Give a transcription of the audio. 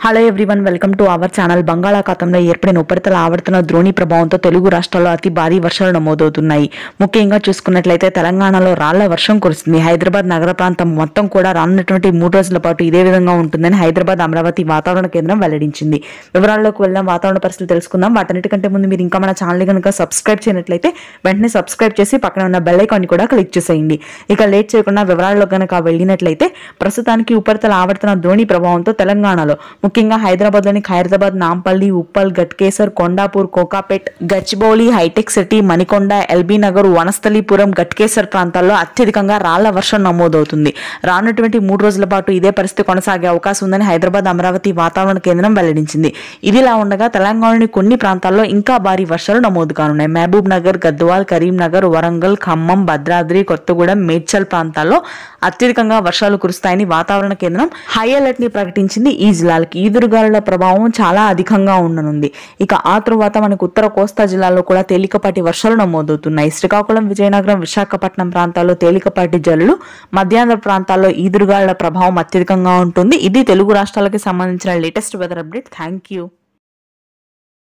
Hello everyone, welcome to our channel. బంగాళాఖాతంలో ఏర్పడిన ఉపరితల ఆవర్తన ద్రోణి ప్రభావంతో తెలుగు రాష్ట్రాల్లో అతి భారీ వర్షాలు నమోదవుతున్నాయి. ముఖ్యంగా చూసుకున్నట్లయితే తెలంగాణలో రాళ్ల వర్షం కురుస్తుంది. హైదరాబాద్ నగర ప్రాంతం మొత్తం కూడా రానున్నటువంటి 3 రోజుల పాటు ఇదే విధంగా ఉంటుందని హైదరాబాద్ అమరావతి వాతావరణ కేంద్రం వెల్లడించింది. వివరాల్లోకి వెళ్దాం, వాతావరణ పరిస్థితులు తెలుసుకుందాం. వాటన్నిటికంటే ముందు మీరు ఇంకా మన ఛానల్ కనుక సబ్స్క్రైబ్ చేయనట్లయితే వెంటనే సబ్స్క్రైబ్ చేసి పక్కన ఉన్న బెల్ ఐకాన్ కూడా క్లిక్ చేసేయండి. ఇక లేట్ చేయకుండా వివరాల్లో కనుక వెళ్ళినట్లయితే ప్రస్తుతానికి ఉపరితల ఆవర్తన ద్రోణి ప్రభావంతో తెలంగాణలో ముఖ్యంగా హైదరాబాద్లోని Khairatabad, Nampally, Uppal, Ghatkesar, Kondapur, Kokapet, Gachibowli, hitech city, Manikonda, LB Nagar, Vanasthalipuram, Ghatkesar ప్రాంతాల్లో అత్యధికంగా రాళ్ల వర్షం నమోదవుతుంది. రానున్నటువంటి 3 రోజుల పాటు ఇదే పరిస్థితి కొనసాగే అవకాశం ఉందని హైదరాబాద్ అమరావతి వాతావరణ కేంద్రం వెల్లడించింది. ఇదిలా ఉండగా తెలంగాణలోని కొన్ని ప్రాంతాల్లో ఇంకా భారీ వర్షాలు నమోదు కానున్నాయి. మహబూబ్ నగర్, గద్వాల్, కరీంనగర్, వరంగల్, ఖమ్మం, భద్రాద్రి, కొత్తగూడెం, మేడ్చల్ ప్రాంతాల్లో అత్యధికంగా వర్షాలు కురుస్తాయని వాతావరణ కేంద్రం హై అలర్ట్ ని ప్రకటించింది. ఈ జిల్లాలకి ఈదురుగాలుల ప్రభావం చాలా అధికంగా ఉండనుంది. ఇక ఆ తరువాత మనకు ఉత్తర కోస్తా జిల్లాల్లో కూడా తేలికపాటి వర్షాలు నమోదవుతున్నాయి. శ్రీకాకుళం, విజయనగరం, విశాఖపట్నం ప్రాంతాల్లో తేలికపాటి జల్లులు, మధ్యాంధ్ర ప్రాంతాల్లో ఈదురుగాలుల ప్రభావం అత్యధికంగా ఉంటుంది. ఇది తెలుగు రాష్ట్రాలకు సంబంధించిన latest weather update. Thank you.